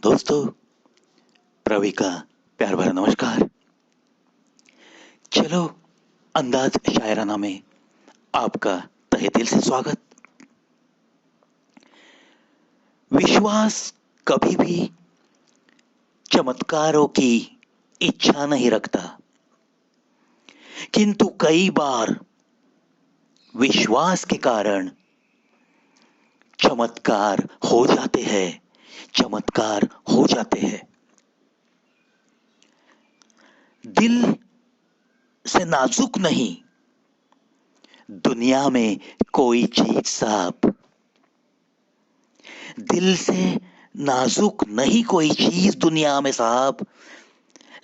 दोस्तों, रवि का प्यार भरा नमस्कार। चलो, अंदाज शायराना में आपका तहे दिल से स्वागत। विश्वास कभी भी चमत्कारों की इच्छा नहीं रखता, किंतु कई बार विश्वास के कारण चमत्कार हो जाते हैं। चमत्कार हो जाते हैं। दिल से नाजुक नहीं दुनिया में कोई चीज साहब। दिल से नाजुक नहीं कोई चीज दुनिया में साहब।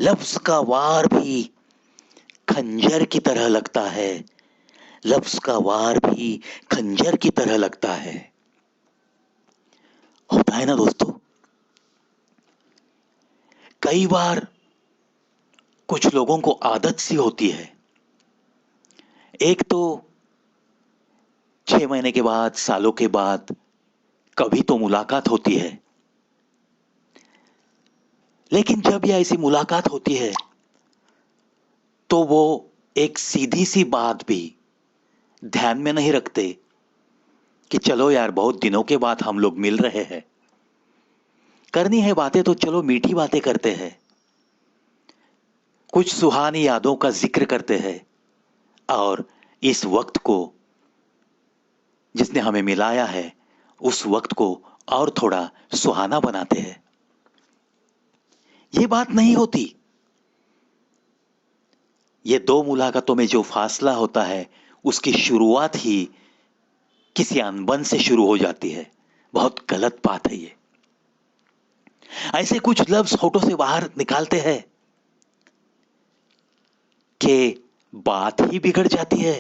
लफ्ज का वार भी खंजर की तरह लगता है। लफ्ज का वार भी खंजर की तरह लगता है। होता है ना दोस्तों। कई बार कुछ लोगों को आदत सी होती है। एक तो 6 महीने के बाद, सालों के बाद कभी तो मुलाकात होती है। लेकिन जब यह ऐसी मुलाकात होती है तो वो एक सीधी सी बात भी ध्यान में नहीं रखते कि चलो यार, बहुत दिनों के बाद हम लोग मिल रहे हैं। करनी है बातें तो चलो मीठी बातें करते हैं। कुछ सुहानी यादों का जिक्र करते हैं और इस वक्त को जिसने हमें मिलाया है उस वक्त को और थोड़ा सुहाना बनाते हैं। ये बात नहीं होती। ये दो मुलाकातों में जो फासला होता है उसकी शुरुआत ही किसी अनबन से शुरू हो जाती है। बहुत गलत बात है ये। ऐसे कुछ लफ्ज होठों से बाहर निकालते हैं कि बात ही बिगड़ जाती है।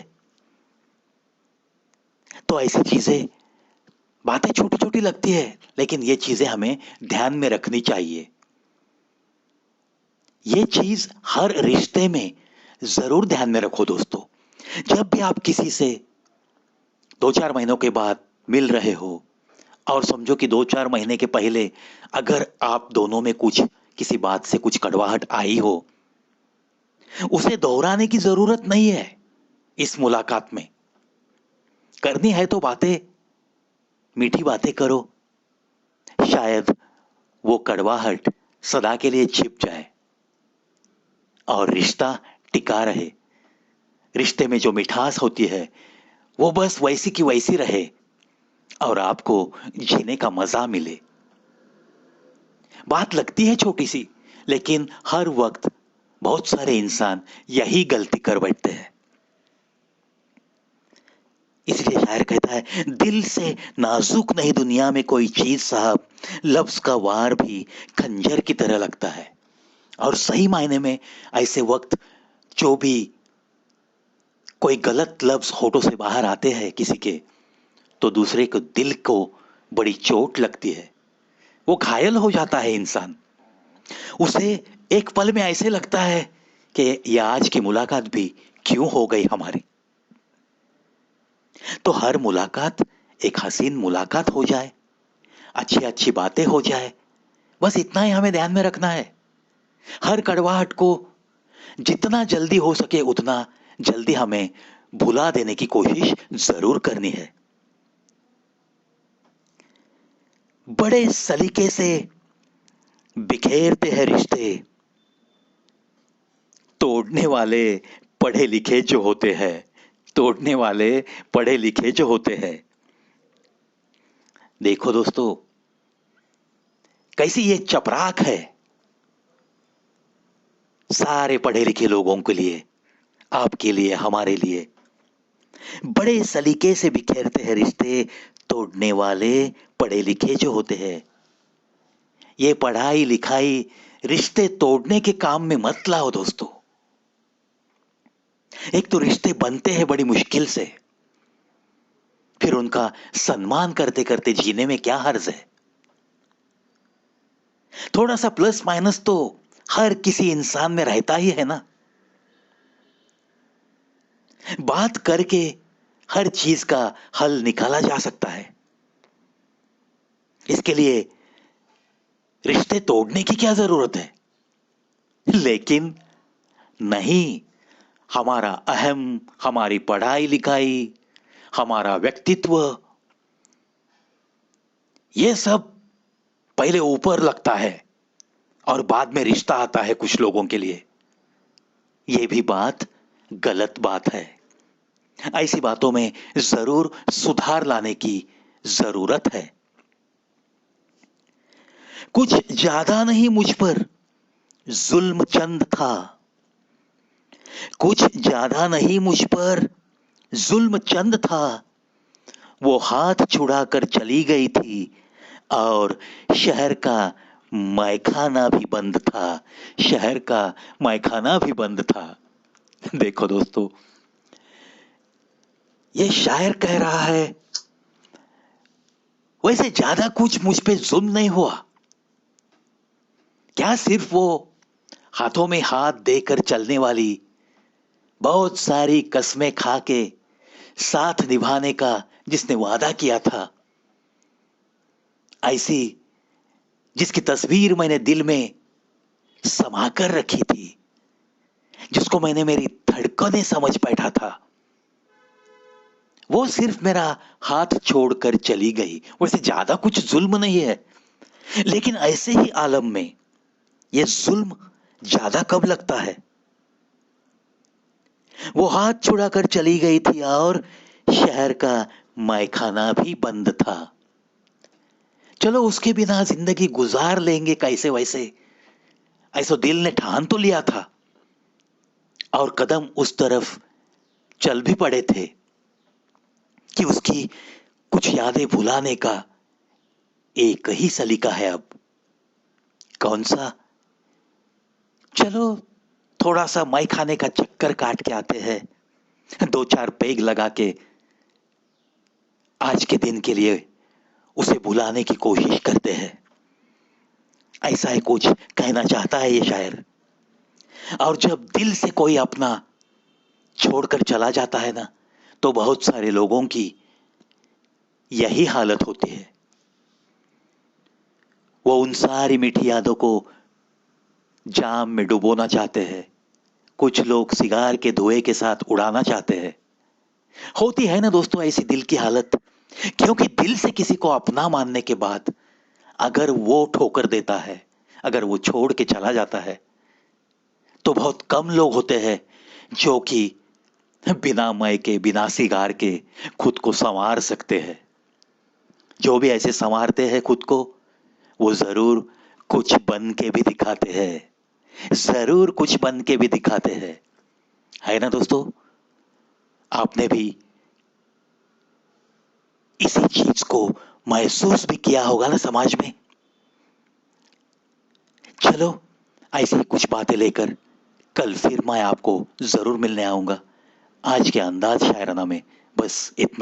तो ऐसी चीजें, बातें छोटी छोटी लगती है लेकिन ये चीजें हमें ध्यान में रखनी चाहिए। ये चीज हर रिश्ते में जरूर ध्यान में रखो दोस्तों। जब भी आप किसी से 2-4 महीनों के बाद मिल रहे हो, और समझो कि 2-4 महीने के पहले अगर आप दोनों में कुछ किसी बात से कुछ कड़वाहट आई हो, उसे दोहराने की जरूरत नहीं है। इस मुलाकात में करनी है तो बातें, मीठी बातें करो। शायद वो कड़वाहट सदा के लिए छिप जाए और रिश्ता टिका रहे। रिश्ते में जो मिठास होती है वो बस वैसी की वैसी रहे और आपको जीने का मजा मिले। बात लगती है छोटी सी, लेकिन हर वक्त बहुत सारे इंसान यही गलती कर बैठते हैं। इसलिए शायर कहता है, दिल से नाजुक नहीं दुनिया में कोई चीज साहब। लफ्ज का वार भी खंजर की तरह लगता है। और सही मायने में ऐसे वक्त जो भी कोई गलत लफ्ज होठों से बाहर आते हैं किसी के, तो दूसरे को दिल को बड़ी चोट लगती है। वो घायल हो जाता है इंसान। उसे एक पल में ऐसे लगता है कि ये आज की मुलाकात भी क्यों हो गई हमारी। तो हर मुलाकात एक हसीन मुलाकात हो जाए, अच्छी अच्छी बातें हो जाए, बस इतना ही हमें ध्यान में रखना है। हर कड़वाहट को जितना जल्दी हो सके उतना जल्दी हमें भुला देने की कोशिश जरूर करनी है। बड़े सलीके से बिखेरते हैं रिश्ते, तोड़ने वाले पढ़े लिखे जो होते हैं। तोड़ने वाले पढ़े लिखे जो होते हैं। देखो दोस्तों, कैसी ये चपराक है सारे पढ़े लिखे लोगों के लिए, आपके लिए, हमारे लिए। बड़े सलीके से बिखेरते हैं रिश्ते, तोड़ने वाले पढ़े लिखे जो होते हैं। ये पढ़ाई लिखाई रिश्ते तोड़ने के काम में मत लाओ दोस्तों। एक तो रिश्ते बनते हैं बड़ी मुश्किल से, फिर उनका सम्मान करते करते जीने में क्या हर्ज है। थोड़ा सा प्लस माइनस तो हर किसी इंसान में रहता ही है ना। बात करके हर चीज का हल निकाला जा सकता है। इसके लिए रिश्ते तोड़ने की क्या जरूरत है? लेकिन नहीं, हमारा अहम, हमारी पढ़ाई लिखाई, हमारा व्यक्तित्व, ये सब पहले ऊपर लगता है और बाद में रिश्ता आता है कुछ लोगों के लिए। ये भी बात गलत बात है। ऐसी बातों में जरूर सुधार लाने की जरूरत है। कुछ ज्यादा नहीं मुझ पर जुल्म चंद था, कुछ ज्यादा नहीं मुझ पर जुल्म चंद था। वो हाथ छुड़ा कर चली गई थी और शहर का मैखाना भी बंद था, शहर का मैखाना भी बंद था। देखो दोस्तों, ये शायर कह रहा है, वैसे ज्यादा कुछ मुझ पे जुल्म नहीं हुआ। क्या सिर्फ वो हाथों में हाथ देकर चलने वाली, बहुत सारी कस्में खा के साथ निभाने का जिसने वादा किया था, ऐसी जिसकी तस्वीर मैंने दिल में समा कर रखी थी, जिसको मैंने मेरी धड़कनें समझ बैठा था, वो सिर्फ मेरा हाथ छोड़कर चली गई। वैसे ज्यादा कुछ जुल्म नहीं है, लेकिन ऐसे ही आलम में ये जुल्म ज्यादा कब लगता है? वो हाथ छुड़ाकर चली गई थी और शहर का मैखाना भी बंद था। चलो उसके बिना जिंदगी गुजार लेंगे कैसे वैसे, ऐसा दिल ने ठान तो लिया था और कदम उस तरफ चल भी पड़े थे कि उसकी कुछ यादें भुलाने का एक ही सलीका है अब। कौन सा? चलो थोड़ा सा माई खाने का चक्कर काट के आते हैं, दो चार पेग लगा के आज के दिन के लिए उसे भुलाने की कोशिश करते हैं। ऐसा ही कुछ कहना चाहता है ये शायर। और जब दिल से कोई अपना छोड़कर चला जाता है ना, तो बहुत सारे लोगों की यही हालत होती है। वो उन सारी मीठी यादों को जाम में डुबोना चाहते हैं, कुछ लोग सिगार के धुएं के साथ उड़ाना चाहते हैं। होती है ना दोस्तों ऐसी दिल की हालत, क्योंकि दिल से किसी को अपना मानने के बाद अगर वो ठोकर देता है, अगर वो छोड़ के चला जाता है, तो बहुत कम लोग होते हैं जो कि बिना मय के, बिना सिगार के खुद को संवार सकते हैं। जो भी ऐसे संवारते हैं खुद को, वो जरूर कुछ बन के भी दिखाते हैं, जरूर कुछ बन के भी दिखाते हैं। है ना दोस्तों? आपने भी इसी चीज को महसूस भी किया होगा ना समाज में। चलो ऐसी ही कुछ बातें लेकर कल फिर मैं आपको जरूर मिलने आऊंगा। आज के अंदाज शायराना में बस इतना ही।